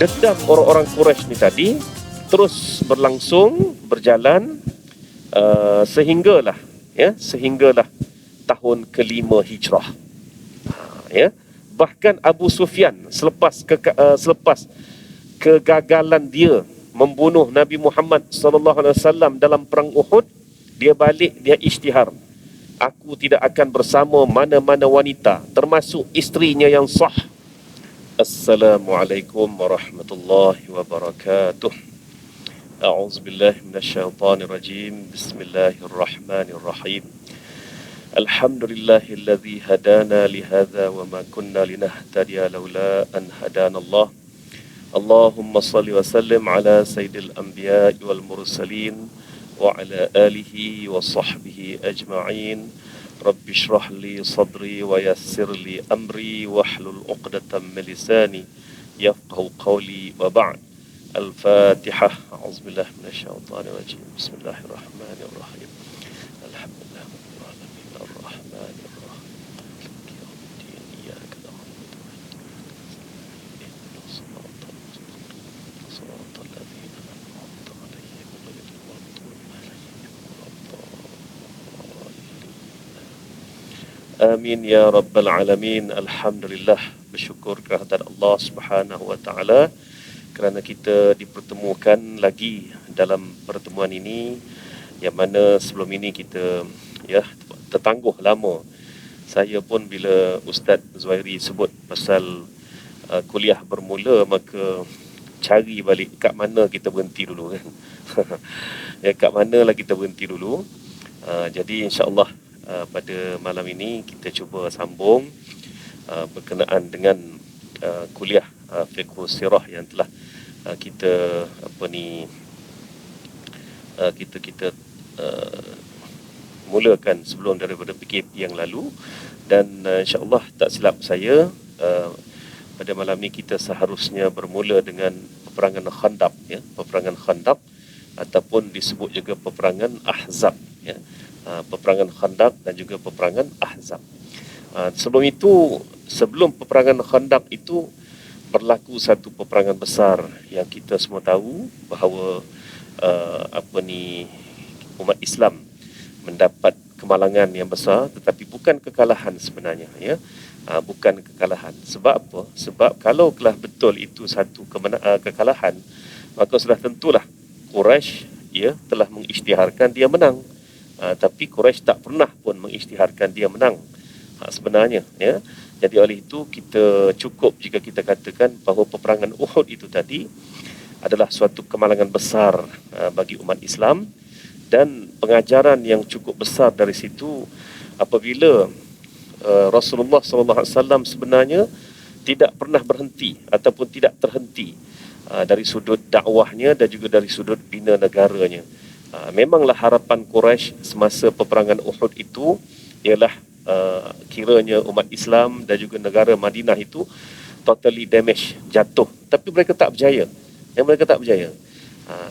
dendam orang-orang Quraisy ni tadi terus berlangsung, berjalan sehinggalah tahun ke-5 Hijrah. Ya. Bahkan Abu Sufyan selepas kegagalan dia membunuh Nabi Muhammad SAW dalam perang Uhud, dia balik, dia isytihar, aku tidak akan bersama mana-mana wanita termasuk isterinya yang sah. Assalamualaikum warahmatullahi wabarakatuh. A'udzubillahi minasyaitonirrajim. Bismillahirrahmanirrahim. Alhamdulillahilladzi hadana lihadza wa ma kunna linahtadiya laula an hadanallah. Allahumma salli wa sallim ala sayyidil anbiya'i wal mursalin wa ala alihi wa sahbihi ajma'in. Rabbi shrah li sadri wa yassir li amri wahlul 'uqdatam min lisani yafqahu qawli wa ba'd. Al-Fatihah. A'udzubillahi minasyaitonir rajim. Bismillahirrahmanirrahim. Alhamdulillah rabbil alamin arrahmanir rahim maliki yaumiddin iyyaka na'budu wa iyyaka nasta'in siratal ladzina an'amta 'alaihim ghairil maghdubi 'alaihim waladdallin. Amin ya rabbal alamin. Alhamdulillah, bersyukur kehadirat Allah Subhanahu wa taala kerana kita dipertemukan lagi dalam pertemuan ini, yang mana sebelum ini kita tertangguh lama. Saya pun bila Ustaz Zuhairi sebut pasal kuliah bermula, maka cari balik kat mana kita berhenti dulu kan. Kat mana lah kita berhenti dulu. Jadi insya-Allah pada malam ini kita cuba sambung berkenaan dengan kuliah fiqh sirah yang telah kita mulakan sebelum daripada PKP yang lalu. Dan insya-Allah tak silap saya, pada malam ni kita seharusnya bermula dengan peperangan Khandaq, peperangan Khandaq ataupun disebut juga peperangan Ahzab, peperangan Khandaq dan juga peperangan Ahzab. Sebelum peperangan Khandaq itu berlaku satu peperangan besar yang kita semua tahu bahawa umat Islam mendapat kemalangan yang besar, tetapi bukan kekalahan sebenarnya, bukan kekalahan. Sebab apa? Sebab kalau telah betul itu satu kekalahan, maka sudah tentulah Quraisy telah mengisytiharkan dia menang. Tapi Quraisy tak pernah pun mengisytiharkan dia menang sebenarnya, Jadi oleh itu kita cukup jika kita katakan bahawa peperangan Uhud itu tadi adalah suatu kemalangan besar bagi umat Islam, dan pengajaran yang cukup besar dari situ apabila Rasulullah SAW sebenarnya tidak pernah berhenti ataupun tidak terhenti dari sudut dakwahnya dan juga dari sudut bina negaranya. Memanglah harapan Quraisy semasa peperangan Uhud itu ialah kiranya umat Islam dan juga negara Madinah itu totally damage, jatuh. Tapi mereka tak berjaya. Mereka tak berjaya.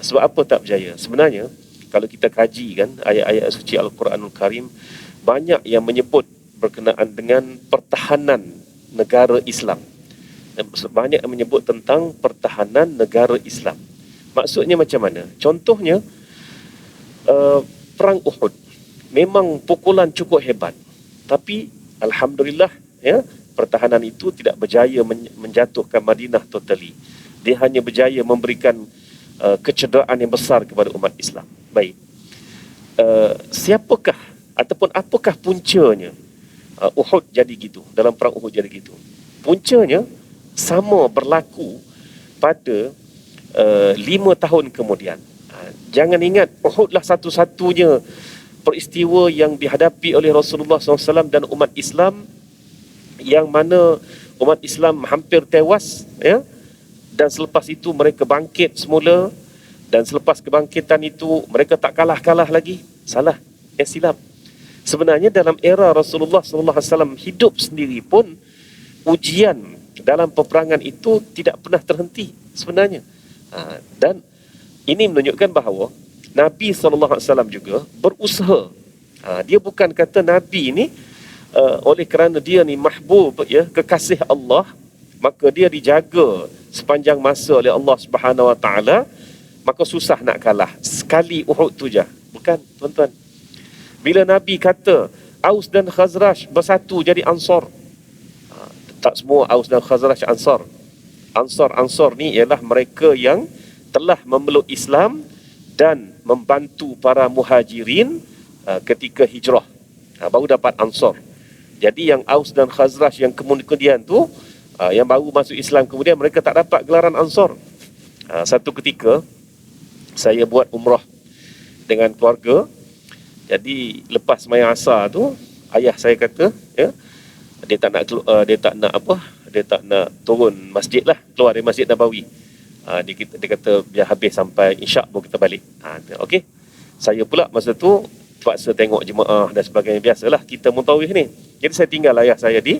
Sebab apa tak berjaya? Sebenarnya kalau kita kaji kan ayat-ayat suci Al-Quranul Karim, banyak yang menyebut berkenaan dengan pertahanan negara Islam. Banyak yang menyebut tentang pertahanan negara Islam. Maksudnya macam mana? Contohnya perang Uhud memang pukulan cukup hebat, tapi alhamdulillah pertahanan itu tidak berjaya menjatuhkan Madinah totally. Dia hanya berjaya memberikan kecederaan yang besar kepada umat Islam. Baik, siapakah ataupun apakah puncanya Uhud jadi gitu, dalam perang Uhud jadi gitu? Puncanya sama berlaku pada 5 tahun kemudian. Jangan ingat Uhudlah satu-satunya peristiwa yang dihadapi oleh Rasulullah SAW dan umat Islam yang mana umat Islam hampir tewas, dan selepas itu mereka bangkit semula, dan selepas kebangkitan itu mereka tak kalah-kalah lagi. Salah, silap. Sebenarnya dalam era Rasulullah SAW hidup sendiri pun ujian dalam peperangan itu tidak pernah terhenti sebenarnya. Dan ini menunjukkan bahawa Nabi SAW juga berusaha. Dia bukan kata Nabi ini oleh kerana dia ni mahbub, kekasih Allah, maka dia dijaga sepanjang masa oleh Allah Subhanahu Wa Taala, maka susah nak kalah. Sekali Uhud tu je. Bukan, tuan-tuan. Bila Nabi kata Aus dan Khazraj bersatu jadi Ansar, tak semua Aus dan Khazraj Ansar. Ansar ni ialah mereka yang telah memeluk Islam dan membantu para muhajirin ketika hijrah. Baru dapat Ansar. Jadi yang Aus dan Khazraj yang kemudian tu, yang baru masuk Islam kemudian, mereka tak dapat gelaran Ansar. Satu ketika saya buat umrah dengan keluarga. Jadi lepas sembahyang asar tu, ayah saya kata, ya, dia tak nak turun masjid lah, keluar dari Masjid Nabawi. Dia kata biar habis sampai Isyak baru kita balik. Okey. Saya pula masa tu terpaksa tengok jemaah dan sebagainya, biasalah kita muntawih ni. Jadi saya tinggal ayah saya di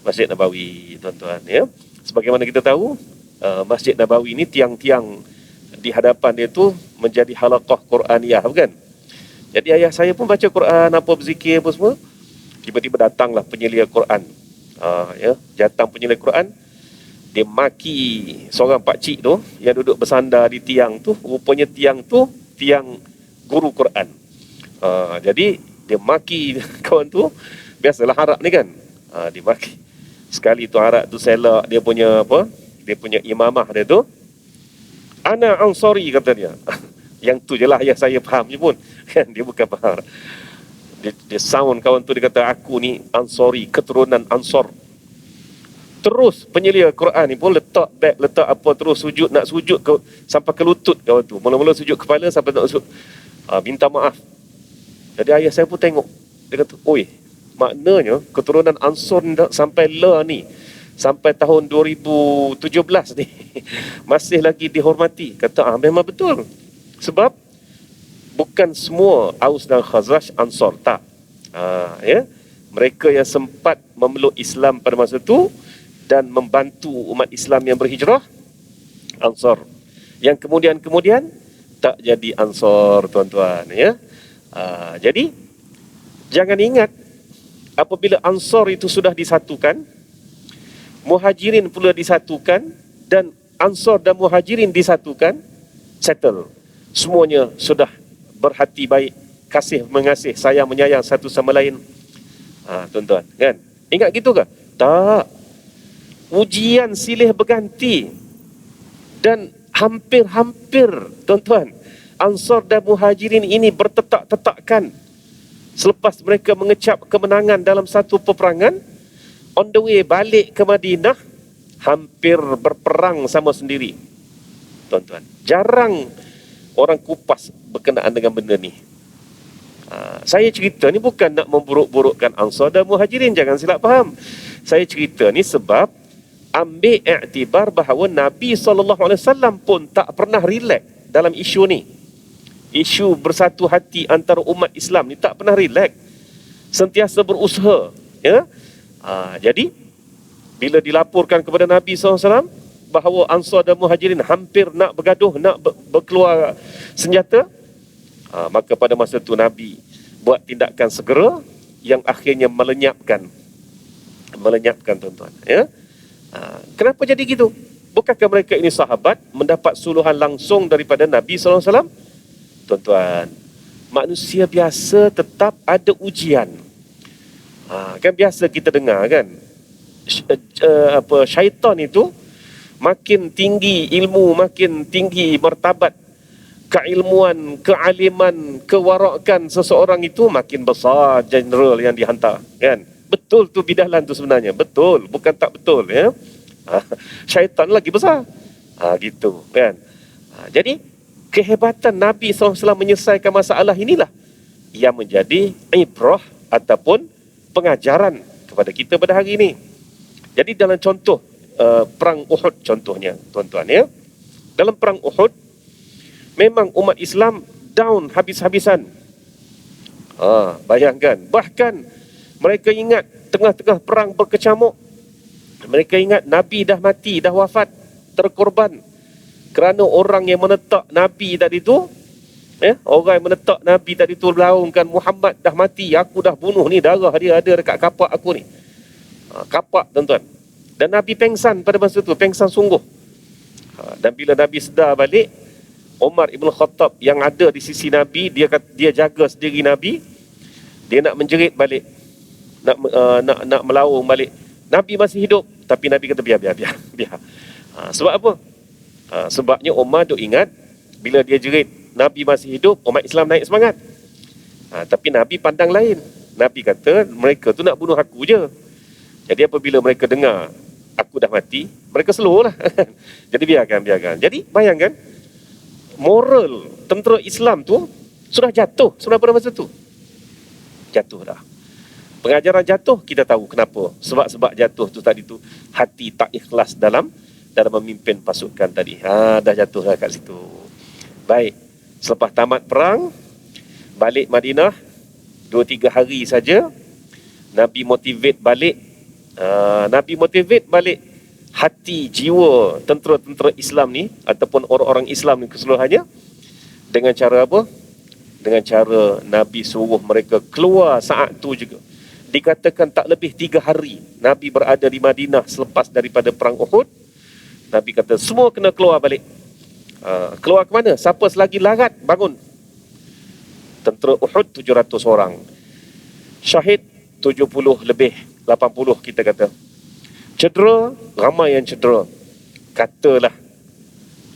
Masjid Nabawi, tuan-tuan, ya. Sebagaimana kita tahu, Masjid Nabawi ni tiang-tiang di hadapan dia tu menjadi halaqah Quraniyah, bukan? Jadi ayah saya pun baca Quran, apa berzikir apa semua. Tiba-tiba datanglah penyelia Quran. Datang penyelia Quran, dia maki seorang pakcik tu yang duduk bersandar di tiang tu. Rupanya tiang tu tiang guru Quran. Jadi dia maki kawan tu. Biasalah Arab ni kan. Dia maki. Sekali tu Arab tu selak dia punya imamah dia tu. Ana Ansari, kata dia. Yang tu je lah ayah saya faham je pun. Dia bukan faham. Dia sound kawan tu, dia kata aku ni Ansari, keturunan Ansar. Terus penyelia Quran ni pun letak beg, letak apa, terus sujud, nak sujud sampai ke lutut kawan tu. Mula-mula sujud kepala sampai nak sujud. Minta maaf. Jadi ayah saya pun tengok. Dia kata, oi, maknanya keturunan Ansar ni sampai ni, sampai tahun 2017 ni masih lagi dihormati. Kata, memang betul. Sebab bukan semua Aus dan Khazraj Ansar, tak. Mereka yang sempat memeluk Islam pada masa itu dan membantu umat Islam yang berhijrah, Ansar. Yang kemudian tak jadi Ansar, tuan-tuan, ya. Jadi jangan ingat, apabila Ansar itu sudah disatukan, Muhajirin pula disatukan, dan Ansar dan Muhajirin disatukan, settle. Semuanya sudah berhati baik, kasih mengasih, sayang menyayang satu sama lain. Tuan-tuan, kan? Ingat gitu ke? Tak. Ujian silih berganti dan hampir-hampir, tuan-tuan, Ansar dan Muhajirin ini bertetak-tetakkan. Selepas mereka mengecap kemenangan dalam satu peperangan, on the way balik ke Madinah, hampir berperang sama sendiri. Tuan-tuan, jarang orang kupas berkenaan dengan benda ni. Saya cerita ni bukan nak memburuk-burukkan Ansar dan Muhajirin, jangan silap faham. Saya cerita ni sebab ambil iktibar bahawa Nabi SAW pun tak pernah relax dalam isu ni. Isu bersatu hati antara umat Islam ni tak pernah relax. Sentiasa berusaha, ya. Jadi bila dilaporkan kepada Nabi SAW bahawa Ansar dan Muhajirin hampir nak bergaduh, nak berkeluar senjata, maka pada masa itu Nabi buat tindakan segera yang akhirnya melenyapkan, tuan-tuan, ya. Kenapa jadi gitu? Bukankah mereka ini sahabat, mendapat suluhan langsung daripada Nabi SAW? Tuan-tuan, manusia biasa tetap ada ujian. Kan biasa kita dengar kan, syaitan itu makin tinggi ilmu, makin tinggi martabat keilmuan, kealiman, kewarakan seseorang itu, makin besar general yang dihantar, kan? Betul tu bidalan tu sebenarnya, betul, bukan tak betul, ya. Syaitan lagi besar, gitu, kan? Jadi kehebatan Nabi SAW menyelesaikan masalah inilah yang menjadi ibrah ataupun pengajaran kepada kita pada hari ini. Jadi dalam contoh perang Uhud contohnya, tuan-tuan, ya. Dalam perang Uhud memang umat Islam down habis-habisan. Bayangkan, bahkan mereka ingat tengah-tengah perang berkecamuk, mereka ingat Nabi dah mati, dah wafat, terkorban. Kerana orang yang menetak Nabi tadi tu, orang yang menetak Nabi tadi tu melaungkan Muhammad dah mati, aku dah bunuh ni, darah dia ada dekat kapak aku ni. Kapak, tuan-tuan. Dan Nabi pengsan pada masa itu, pengsan sungguh. Dan bila Nabi sedar balik, Umar Ibn Khattab yang ada di sisi Nabi, dia jaga sendiri Nabi. Dia nak menjerit balik, nak melaung balik. Nabi masih hidup, tapi Nabi kata biar. Sebab apa? Sebabnya Umar duk ingat, bila dia jerit Nabi masih hidup, umat Islam naik semangat. Tapi Nabi pandang lain. Nabi kata mereka tu nak bunuh aku je. Jadi apabila mereka dengar aku dah mati, mereka slow lah. Jadi biarkan. Jadi bayangkan, moral tentera Islam tu sudah jatuh sudah pada masa tu. Jatuh dah. Pengajaran jatuh, kita tahu kenapa. Sebab jatuh tu tadi tu, hati tak ikhlas dalam memimpin pasukan tadi. Dah jatuh dah kat situ. Baik. Selepas tamat perang, balik Madinah 2-3 hari saja, Nabi motivate balik. Nabi motivate balik hati, jiwa tentera-tentera Islam ni, ataupun orang-orang Islam ni keseluruhannya, dengan cara apa? Dengan cara Nabi suruh mereka keluar saat tu juga. Dikatakan tak lebih 3 hari Nabi berada di Madinah selepas daripada perang Uhud. Nabi kata semua kena keluar balik. Keluar ke mana? Siapa selagi larat, bangun. Tentera Uhud 700 orang. Syahid 70 lebih, 80 kita kata. Cedera, ramai yang cedera. Katalah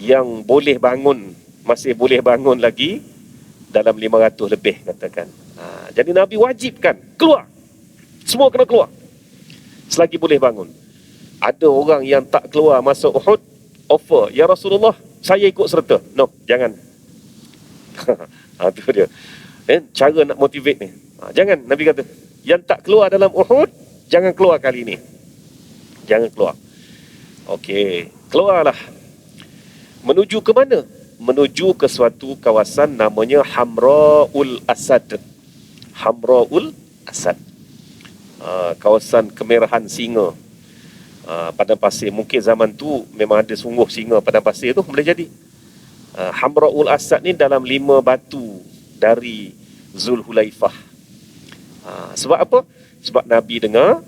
yang boleh bangun, masih boleh bangun lagi, dalam 500 lebih katakan. Jadi Nabi wajibkan keluar. Semua kena keluar selagi boleh bangun. Ada orang yang tak keluar masa Uhud, offer, ya Rasulullah, saya ikut serta. No, jangan. Itu dia. Cara nak motivate ni. Jangan, Nabi kata, yang tak keluar dalam Uhud, jangan keluar kali ni. Jangan keluar. Okey, keluarlah. Menuju ke mana? Menuju ke suatu kawasan namanya Hamra'ul Asad. Hamra'ul Asad. Kawasan kemerahan singa. Padang pasir. Mungkin zaman tu memang ada sungguh singa padang pasir tu, boleh jadi. Hamra'ul Asad ni dalam 5 batu dari Zulhulaifah. Sebab apa? Sebab Nabi dengar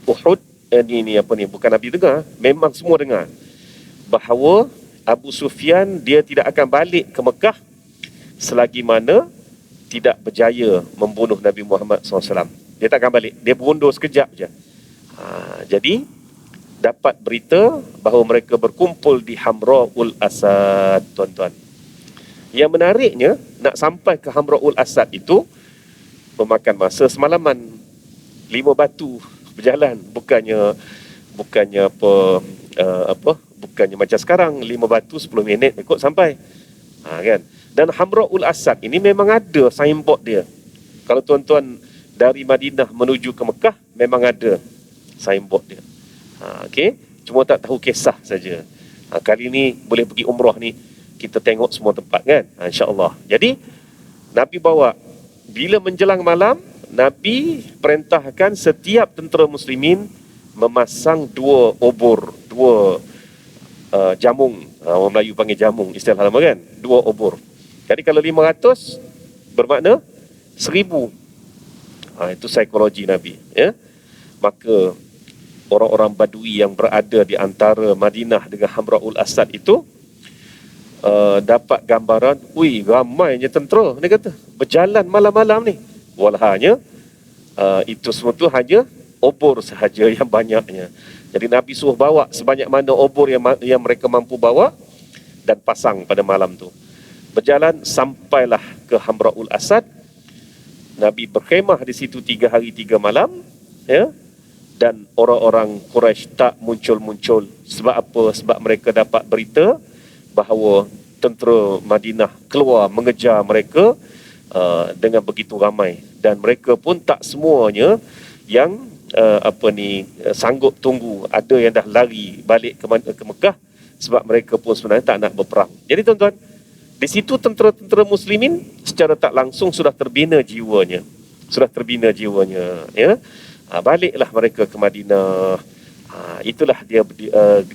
Uhud, ni apa ni, bukan Nabi dengar, memang semua dengar, bahawa Abu Sufyan dia tidak akan balik ke Mekah selagi mana tidak berjaya membunuh Nabi Muhammad SAW. Dia tak akan balik. Dia berundur sekejap je. Jadi dapat berita bahawa mereka berkumpul di Hamra'ul Asad, tuan-tuan. Yang menariknya, nak sampai ke Hamra'ul Asad itu memakan masa semalaman. 5 batu berjalan, bukannya bukannya macam sekarang 5 batu 10 minit ikut sampai. Kan? Dan Hamra'ul Asad ini memang ada signboard dia. Kalau tuan-tuan dari Madinah menuju ke Mekah, memang ada signboard dia. Okey, cuma tak tahu kisah saja. Kali ni boleh pergi umrah ni, kita tengok semua tempat kan, insya-Allah. Jadi Nabi bawa, bila menjelang malam, Nabi perintahkan setiap tentera muslimin memasang 2 obor, 2 jamung. Orang Melayu panggil jamung, istilah lama kan, 2 obor. Jadi kalau 500 bermakna 1000. Itu psikologi Nabi, ya. Maka orang-orang Badui yang berada di antara Madinah dengan Hamra'ul Asad itu dapat gambaran, ramainya tentera, dia kata, berjalan malam-malam ni. Walhanya itu semua tu hanya obor sahaja yang banyaknya. Jadi Nabi suruh bawa sebanyak mana obor yang mereka mampu bawa dan pasang pada malam tu. Berjalan sampailah ke Hamra'ul Asad. Nabi berkhemah di situ 3 hari 3 malam, ya. Dan orang-orang Quraisy tak muncul-muncul. Sebab apa? Sebab mereka dapat berita bahawa tentera Madinah keluar mengejar mereka dengan begitu ramai, dan mereka pun tak semuanya yang sanggup tunggu. Ada yang dah lari balik ke Mekah sebab mereka pun sebenarnya tak nak berperang. Jadi tuan-tuan, di situ tentera-tentera muslimin secara tak langsung sudah terbina jiwanya. Ya. Baliklah mereka ke Madinah. Itulah dia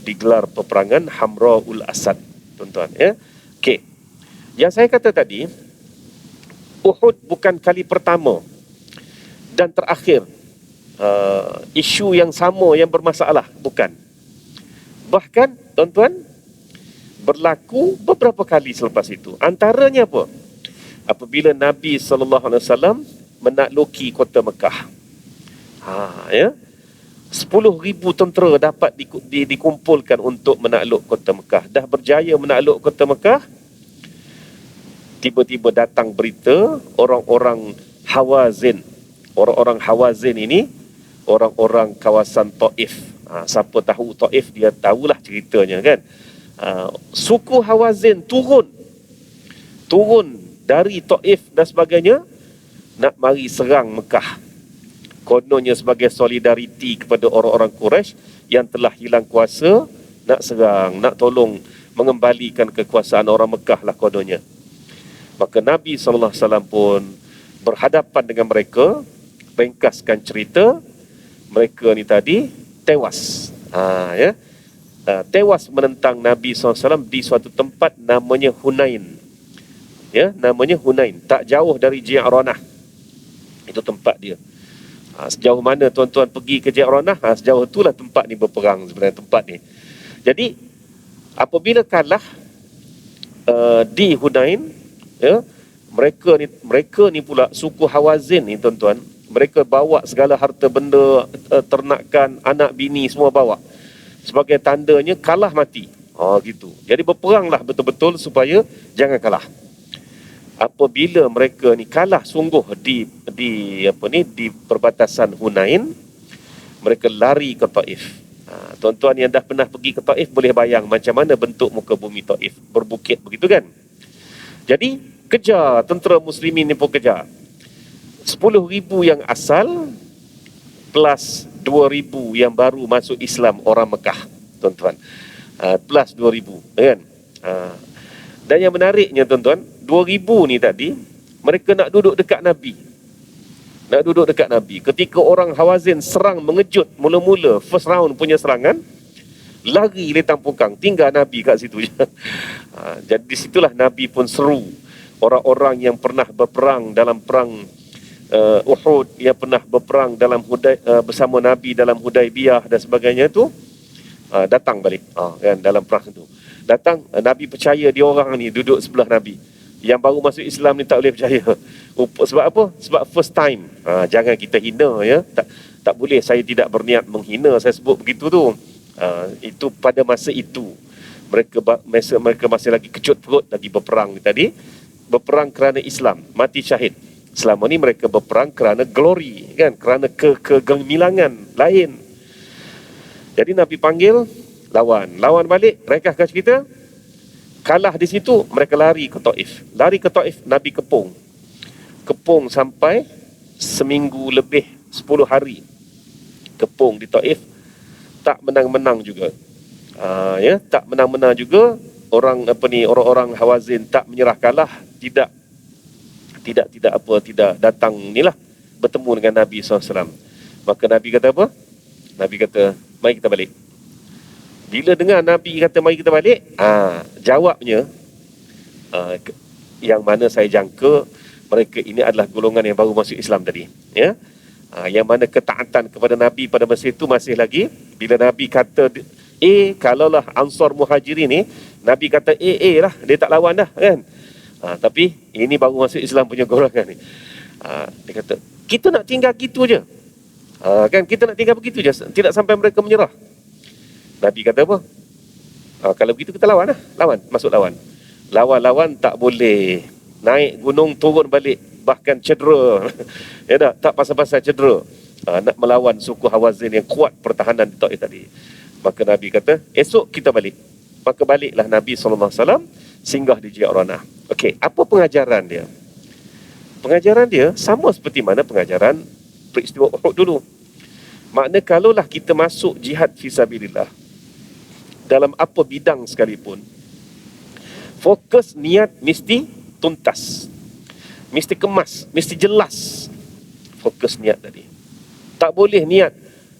digelar peperangan Hamra'ul Asad, tuan-tuan, ya. Okey. Yang saya kata tadi, Uhud bukan kali pertama dan terakhir isu yang sama yang bermasalah, bukan. Bahkan tuan-tuan, berlaku beberapa kali selepas itu. Antaranya apa? Apabila Nabi SAW menakluki kota Mekah. Ya, 10,000 tentera dapat dikumpulkan untuk menakluk kota Mekah. Dah berjaya menakluk kota Mekah, tiba-tiba datang berita orang-orang Hawazin. Orang-orang Hawazin ini orang-orang kawasan Taif. Siapa tahu Taif, dia tahulah ceritanya kan. Suku Hawazin turun dari Taif dan sebagainya, nak mari serang Mekah. Kononnya sebagai solidariti kepada orang-orang Quraisy yang telah hilang kuasa, nak serang, nak tolong mengembalikan kekuasaan orang Mekah lah kononnya. Maka Nabi SAW pun berhadapan dengan mereka, ringkaskan cerita, mereka ni tadi tewas. Tewas menentang Nabi SAW di suatu tempat namanya Hunain. Ya, namanya Hunain, tak jauh dari Ji'ranah. Itu tempat dia. Sejauh mana tuan-tuan pergi ke Ji'ranah, sejauh itulah tempat ni berperang sebenarnya, tempat ni. Jadi apabila kalah di Hunain, ya, mereka ni pula suku Hawazin ni tuan-tuan, mereka bawa segala harta benda, ternakan, anak bini semua bawa, sebagai tandanya kalah mati. Gitu. Jadi berperanglah betul-betul supaya jangan kalah. Apabila mereka ni kalah sungguh di perbatasan Hunain, mereka lari ke Taif. Tuan-tuan yang dah pernah pergi ke Taif boleh bayang macam mana bentuk muka bumi Taif, berbukit begitu kan. Jadi kejar, tentera muslimin ni pun kejar. 10,000 yang asal plus 2,000 yang baru masuk Islam orang Mekah, tuan-tuan. Plus 2,000 kan. Dan yang menariknya tuan-tuan, 2,000 ni tadi, mereka nak duduk dekat Nabi. Ketika orang Hawazin serang mengejut mula-mula, first round punya serangan, lari letang pungkang, tinggal Nabi kat situ je. Jadi di situlah Nabi pun seru orang-orang yang pernah berperang dalam perang Uhud, yang pernah berperang dalam bersama Nabi dalam Hudaibiyah dan sebagainya tu, datang balik kan, dalam perang tu. Datang, Nabi percaya dia orang ni duduk sebelah Nabi. Yang baru masuk Islam ni tak boleh percaya. Sebab apa? Sebab first time. Jangan kita hina ya. Tak boleh, saya tidak berniat menghina, saya sebut begitu tu. Itu pada masa itu. Mereka masih lagi kecut perut lagi berperang ni tadi. Berperang kerana Islam, mati syahid. Selama ni mereka berperang kerana glory kan, kerana kegemilangan lain. Jadi Nabi panggil, lawan balik, ringkaskan cerita. Kalah di situ, mereka lari ke Taif. Nabi kepung sampai seminggu lebih, 10 hari kepung di Taif. Tak menang-menang juga. Tak menang-menang juga. Orang-orang Hawazin tak menyerah kalah, tidak datang bertemu dengan Nabi SAW. Maka Nabi kata apa? Nabi kata, mari kita balik. Bila dengar Nabi kata mari kita balik, jawabnya yang mana saya jangka mereka ini adalah golongan yang baru masuk Islam tadi, ya. Yang mana ketaatan kepada Nabi pada masa itu masih lagi. Bila Nabi kata kalaulah Ansar Muhajirin ni, Nabi kata lah, dia tak lawan dah kan. Tapi ini baru masuk Islam punya golongan ni. Dia kata, kita nak tinggal gitu je. Kan kita nak tinggal begitu je, tidak sampai mereka menyerah. Nabi kata apa? Kalau begitu kita lawan lah. Masuk lawan. Lawan tak boleh. Naik gunung, turun balik, bahkan cedera. Ya tak pasal-pasal cedera. Nak melawan suku Hawazin yang kuat pertahanan di Taif tadi. Maka Nabi kata, esok kita balik. Maka baliklah Nabi SAW singgah di Ji'ranah. Okey, apa pengajaran dia? Pengajaran dia sama seperti mana pengajaran peristiwa Uhud dulu. Makna kalaulah kita masuk jihad fisabilillah, dalam apa bidang sekalipun, fokus niat mesti tuntas, mesti kemas, mesti jelas. Fokus niat tadi. Tak boleh niat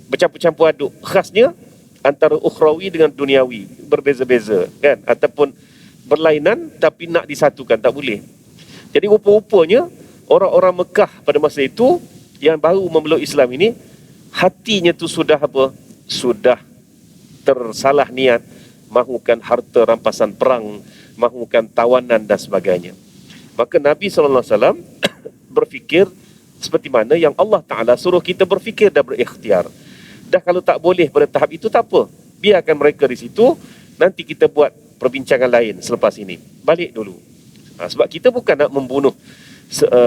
bercampur-campur aduk. Khasnya antara ukhrawi dengan duniawi, berbeza-beza kan, ataupun berlainan tapi nak disatukan, tak boleh. Jadi rupa-rupanya orang-orang Mekah pada masa itu yang baru memeluk Islam ini hatinya tu sudah apa? Sudah tersalah niat, mahukan harta rampasan perang, mahukan tawanan dan sebagainya. Maka Nabi SAW berfikir seperti mana yang Allah Ta'ala suruh kita berfikir dan berikhtiar. Dah kalau tak boleh pada tahap itu, tak apa, biarkan mereka di situ. Nanti kita buat perbincangan lain selepas ini. Balik dulu. Sebab kita bukan nak membunuh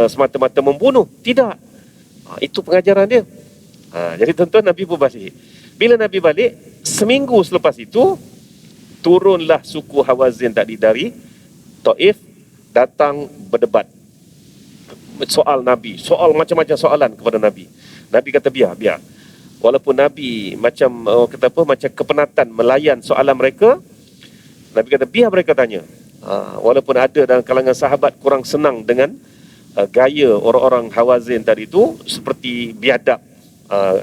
semata-mata membunuh. Tidak. Itu pengajaran dia. Jadi tuan-tuan, Nabi pun balik. Bila Nabi balik, seminggu selepas itu, turunlah suku Hawazin tadi dari Taif, datang berdebat soal Nabi, soal macam-macam soalan kepada Nabi. Nabi kata biar. Walaupun Nabi macam macam kepenatan melayan soalan mereka, Nabi kata biar mereka tanya. Walaupun ada dalam kalangan sahabat kurang senang dengan gaya orang-orang Hawazin tadi itu, seperti biadab,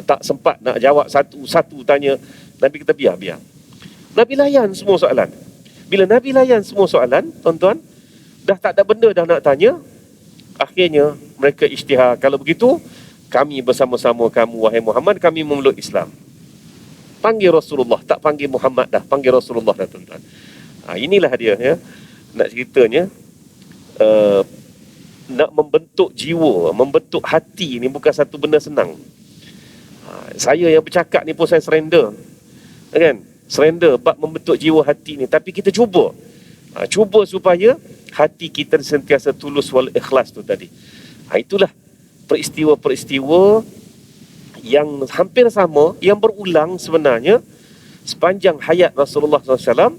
tak sempat nak jawab satu-satu tanya. Nabi kata biar. Nabi layan semua soalan. Bila Nabi layan semua soalan, tuan-tuan, dah tak ada benda dah nak tanya. Akhirnya mereka isytihar, kalau begitu kami bersama-sama kamu wahai Muhammad, kami memeluk Islam. Panggil Rasulullah, tak panggil Muhammad dah, panggil Rasulullah dah, tuan-tuan. Inilah dia, ya. Nak ceritanya, nak membentuk jiwa, membentuk hati ni bukan satu benda senang. Saya yang bercakap ni pun saya surrender, kan? Surrender bab membentuk jiwa hati ni. Tapi kita cuba supaya hati kita sentiasa tulus wal ikhlas tu tadi. Itulah peristiwa-peristiwa yang hampir sama, yang berulang sebenarnya sepanjang hayat Rasulullah SAW.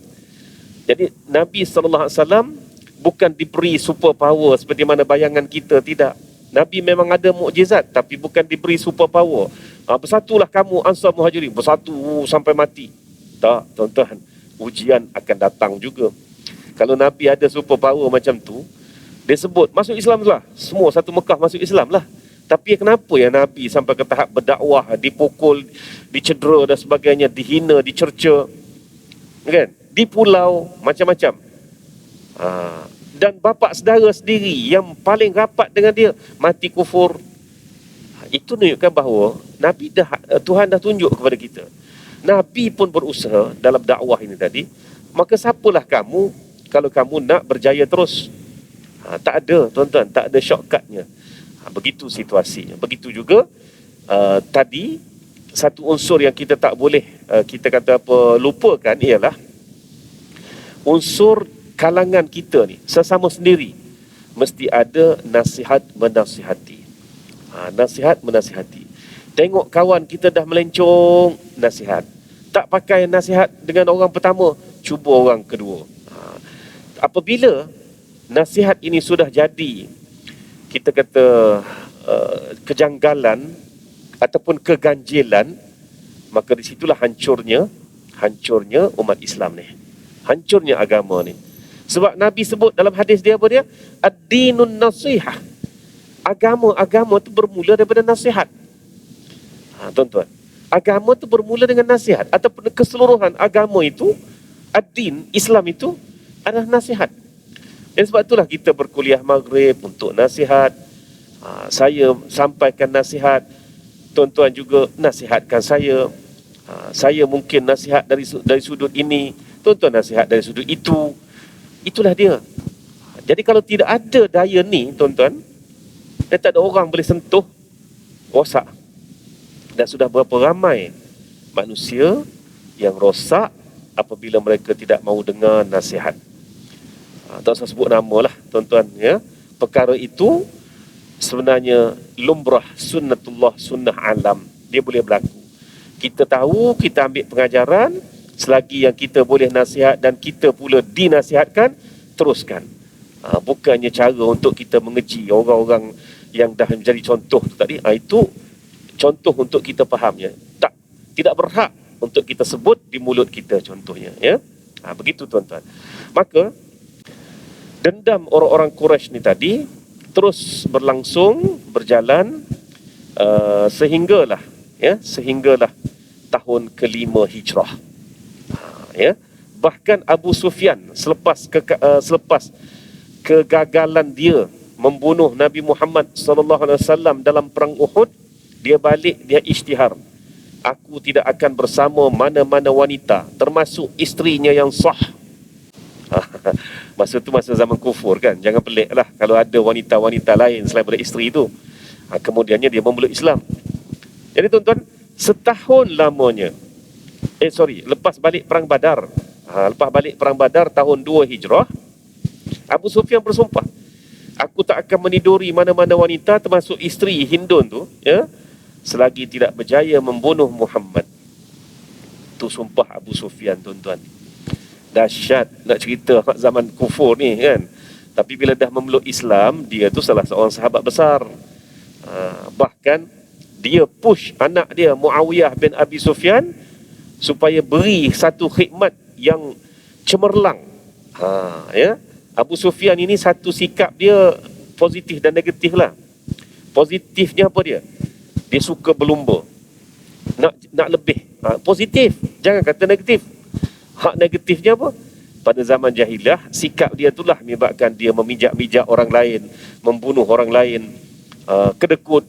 Jadi Nabi SAW bukan diberi super power seperti mana bayangan kita, tidak. Nabi memang ada mukjizat, tapi bukan diberi super power. Bersatulah kamu Ansar Muhajirin, bersatu sampai mati. Tak, tuan-tuan, ujian akan datang juga. Kalau Nabi ada super power macam tu, dia sebut masuk Islam lah, semua satu Mekah masuk Islam lah. Tapi kenapa ya Nabi sampai ke tahap berdakwah, dipukul, dicedera dan sebagainya, dihina, dicerca, kan? Di pulau, macam-macam. Dan bapa saudara sendiri yang paling rapat dengan dia mati kufur. Itu menunjukkan bahawa Nabi Tuhan dah tunjuk kepada kita. Nabi pun berusaha dalam dakwah ini tadi. Maka siapalah kamu kalau kamu nak berjaya terus? Tak ada, tuan-tuan, tak ada shortcutnya. Begitu situasinya. Begitu juga tadi, satu unsur yang kita tak boleh kita kata lupakan ialah unsur kalangan kita ni, sesama sendiri mesti ada nasihat menasihati. Nasihat menasihati. Tengok kawan kita dah melencong, nasihat. Tak pakai nasihat dengan orang pertama, cuba orang kedua. Apabila nasihat ini sudah jadi, kita kata kejanggalan ataupun keganjilan, maka di situlah hancurnya umat Islam ni. Hancurnya agama ni. Sebab Nabi sebut dalam hadis dia apa dia? Ad-dinun nasihah. Agama tu bermula daripada nasihat. Tuan-tuan, agama tu bermula dengan nasihat, ataupun keseluruhan agama itu, ad-din, Islam itu adalah nasihat. Dan sebab itulah kita berkuliah maghrib untuk nasihat. Saya sampaikan nasihat, tuan-tuan juga nasihatkan saya. Saya mungkin nasihat dari sudut ini, tuan-tuan nasihat dari sudut itu. Itulah dia. Jadi kalau tidak ada daya ni, tuan-tuan, dan tak ada orang boleh sentuh, rosak. Dan sudah berapa ramai manusia yang rosak apabila mereka tidak mahu dengar nasihat. Tak usah sebut nama lah, tuan-tuan, ya. Perkara itu sebenarnya lumrah, sunnatullah, sunnah alam. Dia boleh berlaku. Kita tahu, kita ambil pengajaran. Selagi yang kita boleh nasihat dan kita pula dinasihatkan, teruskan. Bukannya cara untuk kita mengeji orang-orang yang dah menjadi contoh tu tadi. Itu contoh untuk kita fahamnya. Tidak berhak untuk kita sebut di mulut kita contohnya, ya. Begitu, tuan-tuan. Maka dendam orang-orang Quraisy ni tadi terus berlangsung, berjalan sehinggalah tahun ke-5 Hijrah. Ya. Bahkan Abu Sufyan selepas kegagalan dia membunuh Nabi Muhammad SAW dalam perang Uhud, dia balik, dia isytihar. aku tidak akan bersama mana-mana wanita, termasuk isterinya yang sah. Masa tu masa zaman kufur kan, jangan pelik lah kalau ada wanita-wanita lain selain daripada isteri tu. Kemudiannya dia memeluk Islam. Jadi tuan-tuan, setahun lamanya, lepas balik perang Badar, lepas balik perang Badar tahun 2 Hijrah, Abu Sufyan bersumpah, aku tak akan meniduri mana-mana wanita termasuk isteri Hindun tu, ya, selagi tidak berjaya membunuh Muhammad. Tu sumpah Abu Sufyan, tuan-tuan. Dahsyat nak cerita zaman kufur ni kan. Tapi bila dah memeluk Islam, dia tu salah seorang sahabat besar. Bahkan dia push anak dia Muawiyah bin Abi Sufyan supaya beri satu khidmat yang cemerlang. Ya, Abu Sufyan ini satu sikap dia positif dan negatif lah. Positifnya apa dia? Dia suka berlumba, nak lebih. Positif, jangan kata negatif. Hak negatifnya apa? Pada zaman jahiliah, sikap dia itulah menyebabkan dia memijak-mijak orang lain, membunuh orang lain, kedekut,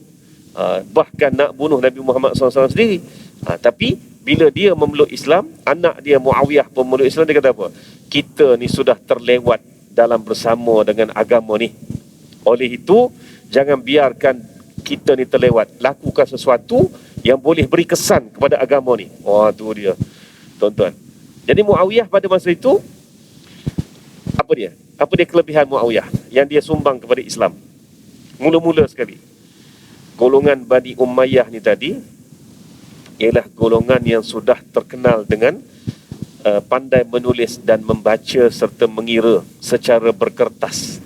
bahkan nak bunuh Nabi Muhammad SAW sendiri. Tapi bila dia memeluk Islam, anak dia Muawiyah pun memeluk Islam, dia kata apa? Kita ni sudah terlewat dalam bersama dengan agama ni. Oleh itu, jangan biarkan kita ni terlewat. Lakukan sesuatu yang boleh beri kesan kepada agama ni. Tu dia, tuan-tuan. Jadi Muawiyah pada masa itu, apa dia? Apa dia kelebihan Muawiyah yang dia sumbang kepada Islam? Mula-mula sekali, golongan Bani Umayyah ni tadi ialah golongan yang sudah terkenal dengan pandai menulis dan membaca serta mengira secara berkertas.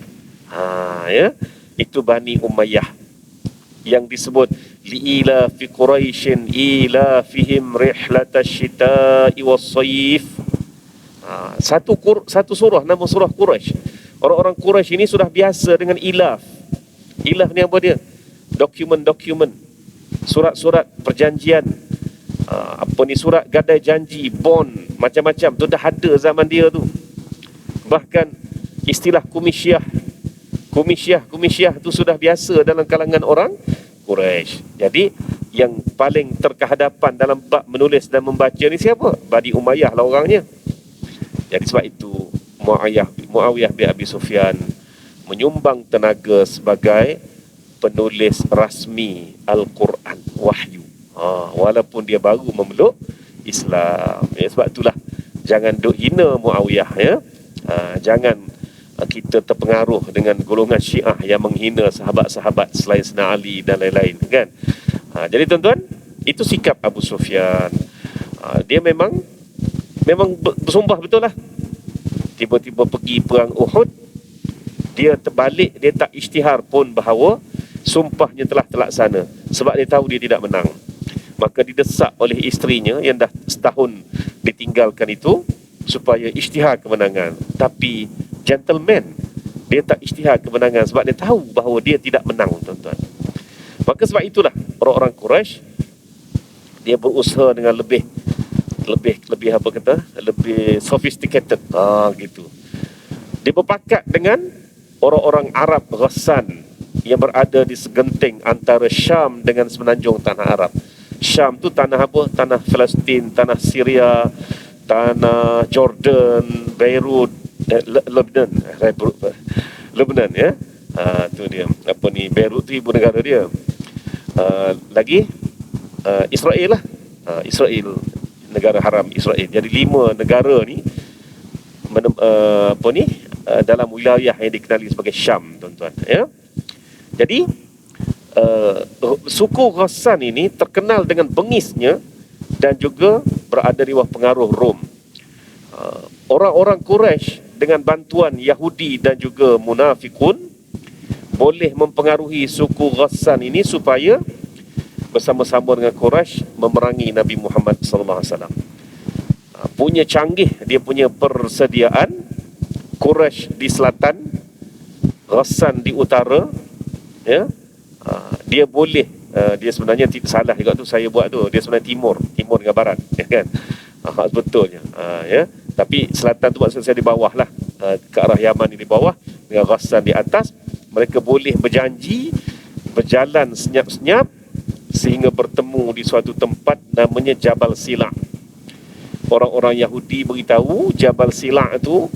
Ya, itu Bani Umayyah yang disebut li'ila fi Quraisyin ila fihim rihlatash syita'i was-sayf. Satu surah, nama surah Quraisy. Orang-orang Quraisy ini sudah biasa dengan ilaf. Ilaf ni apa dia? Dokumen-dokumen, surat-surat perjanjian, surat gadai janji, bond, macam-macam tu dah ada zaman dia tu. Bahkan istilah kumisyah tu sudah biasa dalam kalangan orang Quraisy. Jadi yang paling terkehadapan dalam bab menulis dan membaca ni siapa? Bani Umayyah lah orangnya. Jadi sebab itu Muawiyah bin Abi Sufyan menyumbang tenaga sebagai penulis rasmi Al-Quran, wahyu. Walaupun dia baru memeluk Islam. Ya, sebab itulah jangan duk hina Muawiyah, ya. Jangan kita terpengaruh dengan golongan Syiah yang menghina sahabat-sahabat selain Sayyidina Ali dan lain-lain, kan. Jadi tuan-tuan, itu sikap Abu Sufyan. Dia memang bersumpah betul lah. Tiba-tiba pergi perang Uhud, dia terbalik, dia tak isytihar pun bahawa sumpahnya telah terlaksana, sebab dia tahu dia tidak menang. Maka didesak oleh isterinya yang dah setahun ditinggalkan itu supaya isytihar kemenangan. Tapi gentleman, dia tak isytihar kemenangan sebab dia tahu bahawa dia tidak menang, tuan-tuan. Maka sebab itulah orang-orang Quraisy dia berusaha dengan lebih sophisticated, gitu. Dia berpakat dengan orang-orang Arab Ghassan yang berada di segenting antara Syam dengan semenanjung tanah Arab. Syam tu tanah apa? Tanah Palestin, tanah Syria, tanah Jordan, Beirut, Lebanon, ya. Tu dia. Beirut tu ibu negara dia. Lagi Israel lah. Israel, negara haram Israel. Jadi 5 negara ni dalam wilayah yang dikenali sebagai Syam, tuan-tuan, ya. Jadi suku Ghassan ini terkenal dengan bengisnya dan juga berada di bawah pengaruh Rom. Orang-orang Quraisy dengan bantuan Yahudi dan juga munafikun boleh mempengaruhi suku Ghassan ini supaya bersama-sama dengan Quraisy memerangi Nabi Muhammad SAW. Punya canggih, dia punya persediaan. Quraisy di selatan, Ghassan di utara, ya. Dia boleh, dia sebenarnya salah juga tu saya buat tu. Dia sebenarnya timur dengan barat, ya kan. Sebetulnya, ya. Tapi selatan tu maksud saya di bawah lah, ke arah Yaman ini di bawah, dengan Ghassan di atas. Mereka boleh berjanji berjalan senyap-senyap sehingga bertemu di suatu tempat namanya Jabal Sila. Orang-orang Yahudi beritahu Jabal Sila itu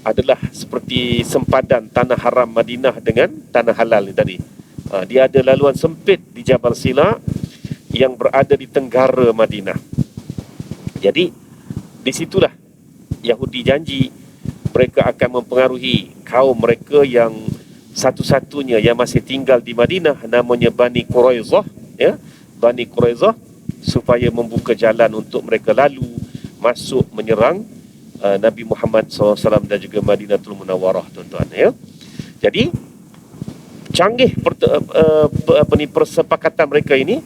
adalah seperti sempadan tanah haram Madinah dengan tanah halal ni tadi. Dia ada laluan sempit di Jabal Sila yang berada di tenggara Madinah. Jadi di situlah Yahudi janji mereka akan mempengaruhi kaum mereka yang satu-satunya yang masih tinggal di Madinah, namanya Bani Quraizah, ya, Bani Quraizah, supaya membuka jalan untuk mereka lalu masuk menyerang Nabi Muhammad SAW dan juga Madinatul Munawwarah, tuan-tuan, ya. Jadi canggih persepakatan mereka ini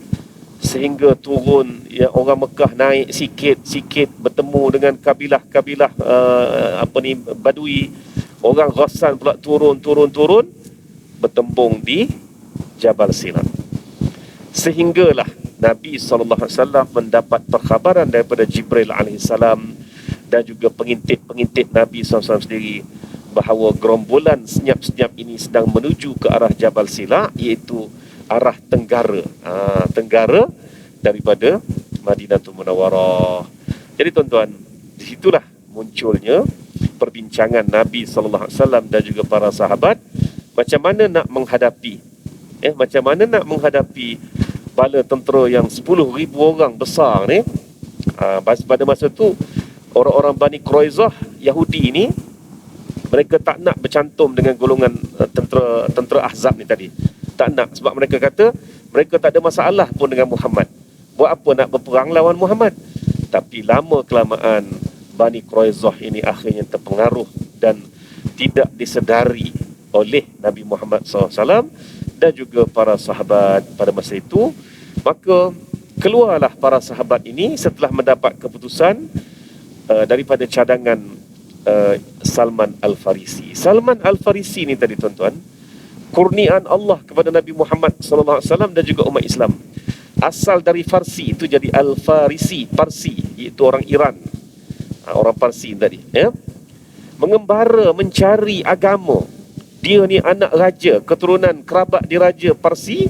sehingga turun, ya, orang Mekah naik sikit-sikit bertemu dengan kabilah-kabilah Badui. Orang Ghassan pula turun bertembung di Jabal Sila. Sehinggalah Nabi SAW mendapat perkhabaran daripada Jibril AS dan juga pengintip-pengintip Nabi SAW sendiri bahawa gerombolan senyap-senyap ini sedang menuju ke arah Jabal Sila, iaitu arah tenggara, tenggara daripada Madinatul Munawwarah. Jadi tuan-tuan, disitulah munculnya perbincangan Nabi SAW dan juga para sahabat macam mana nak menghadapi bala tentera yang 10,000 orang besar ni. Pada masa tu orang-orang Bani Quraizah Yahudi ni, mereka tak nak bercantum dengan golongan tentera Ahzab ni tadi. Tak nak, sebab mereka kata mereka tak ada masalah pun dengan Muhammad. Buat apa nak berperang lawan Muhammad? Tapi lama kelamaan Bani Quraizah ini akhirnya terpengaruh dan tidak disedari oleh Nabi Muhammad SAW dan juga para sahabat pada masa itu. Maka keluarlah para sahabat ini setelah mendapat keputusan daripada cadangan Salman Al-Farisi. Salman Al-Farisi ni tadi, tuan-tuan, kurniaan Allah kepada Nabi Muhammad SAW dan juga umat Islam. Asal dari Farsi itu jadi Al-Farisi, Parsi, iaitu orang Iran, orang Parsi tadi, ya. Mengembara mencari agama. Dia ni anak raja, keturunan kerabat diraja Parsi,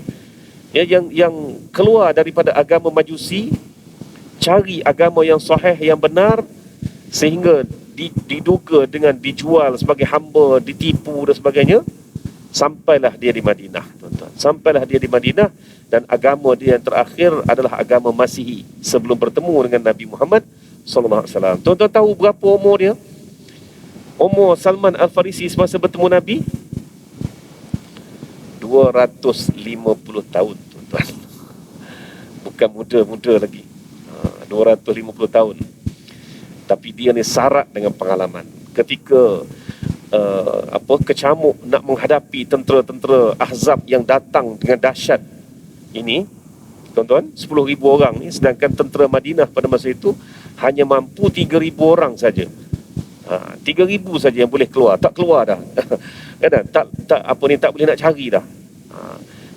ya, yang keluar daripada agama Majusi, cari agama yang sahih, yang benar, sehingga diduga dengan dijual sebagai hamba, ditipu dan sebagainya. Sampailah dia di Madinah, tuan-tuan. Sampailah dia di Madinah, dan agama dia yang terakhir adalah agama Masihi sebelum bertemu dengan Nabi Muhammad SAW. Tuan-tuan tahu berapa umur dia? Umur Salman Al-Farisi semasa bertemu Nabi 250 tahun, tuan-tuan. Bukan muda-muda lagi. 250 tahun. Tapi dia ni syarat dengan pengalaman. Ketika kecamuk nak menghadapi tentera-tentera Ahzab yang datang dengan dahsyat ini, tuan-tuan, 10,000 orang ni, sedangkan tentera Madinah pada masa itu hanya mampu 3,000 orang saja. 3,000 saja yang boleh keluar, tak keluar dah. Tak boleh nak cari dah.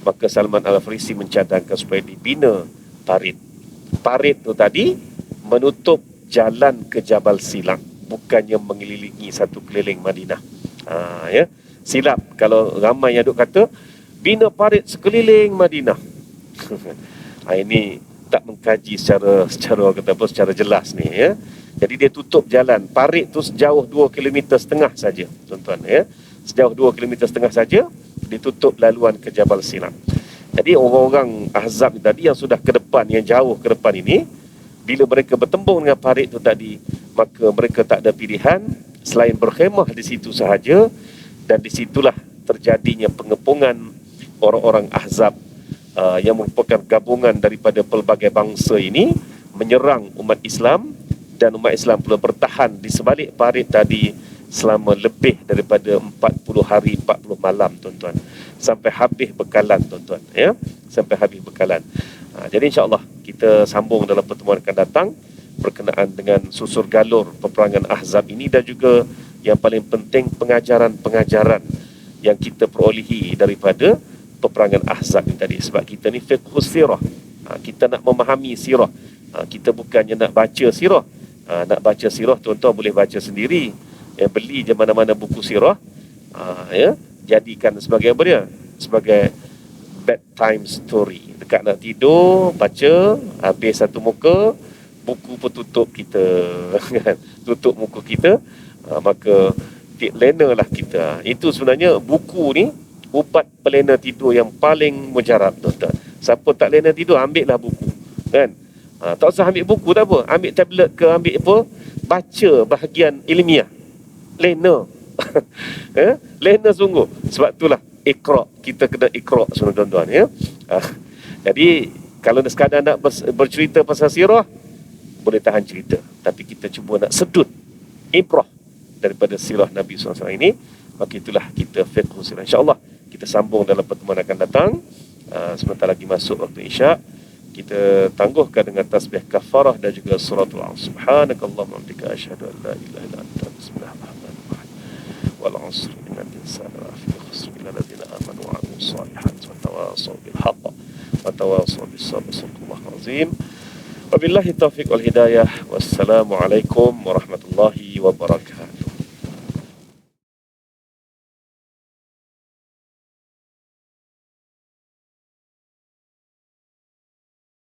Maka Salman Al-Farisi mencadangkan supaya dibina parit. Parit tu tadi menutup jalan ke Jabal Sila, bukannya mengelilingi satu keliling Madinah. Ya, silap kalau ramai yang duk kata bina parit sekeliling Madinah. Ini tak mengkaji secara jelas ni, ya. Jadi dia tutup jalan. Parit tu sejauh 2,5 km saja, tuan-tuan, ya. Sejauh 2,5 km saja ditutup laluan ke Jabal Sila. Jadi orang-orang Ahzab tadi yang sudah ke depan, yang jauh ke depan ini, bila mereka bertembung dengan parit tu tadi, maka mereka tak ada pilihan selain berkhemah di situ sahaja. Dan di situlah terjadinya pengepungan orang-orang Ahzab yang merupakan gabungan daripada pelbagai bangsa ini menyerang umat Islam, dan umat Islam pula bertahan di sebalik parit tadi selama lebih daripada 40 hari 40 malam, tuan-tuan, sampai habis bekalan, tuan-tuan, ya, sampai habis bekalan. Jadi insya-Allah kita sambung dalam pertemuan akan datang berkenaan dengan susur galur peperangan Ahzab ini, dan juga yang paling penting pengajaran-pengajaran yang kita perolehi daripada peperangan Ahzab ini tadi. Sebab kita ni fiqhus sirah, kita nak memahami sirah, kita bukannya nak baca sirah. Nak baca sirah, tuan-tuan boleh baca sendiri, ya, beli je mana-mana buku sirah, ya, jadikan sebagai apa dia, sebagai bedtime story. Dekat nak tidur, baca, habis satu muka, buku pun tutup kita, kan? Tutup muka kita, maka lena lah kita. Itu sebenarnya buku ni ubat pelena tidur yang paling mujarab, tuan-tuan. Siapa tak lena tidur, ambil lah buku, kan? Tak usah ambil buku, tak apa. Ambil tablet ke, ambil apa, baca bahagian ilmiah. Lena. Lena sungguh. Sebab itulah Iqra, kita kena Iqra semua, tuan-tuan, ya. Jadi kalau sekadar nak bercerita pasal sirah, boleh tahan cerita, tapi kita cuba nak sedut ibrah daripada sirah Nabi SAW ini, maka itulah kita fiqh sirah. InsyaAllah kita sambung dalam pertemuan akan datang. Sebentar lagi masuk waktu Isyak, kita tangguhkan dengan tasbih kafarah dan juga suratul Asr. Subhanakallahumma wa bihamdika asyhadu an la ilaha illa anta astaghfiruka wal 'asr innal insana lafi khusr illa alladziina aamanu wa 'amilus solihati wa tawassaw bil haqq wa tawassaw bis sabr. Shadaqallahul azim. Wabillahi taufiq wal hidayah. Wassalamu alaikum warahmatullahi wabarakatuh.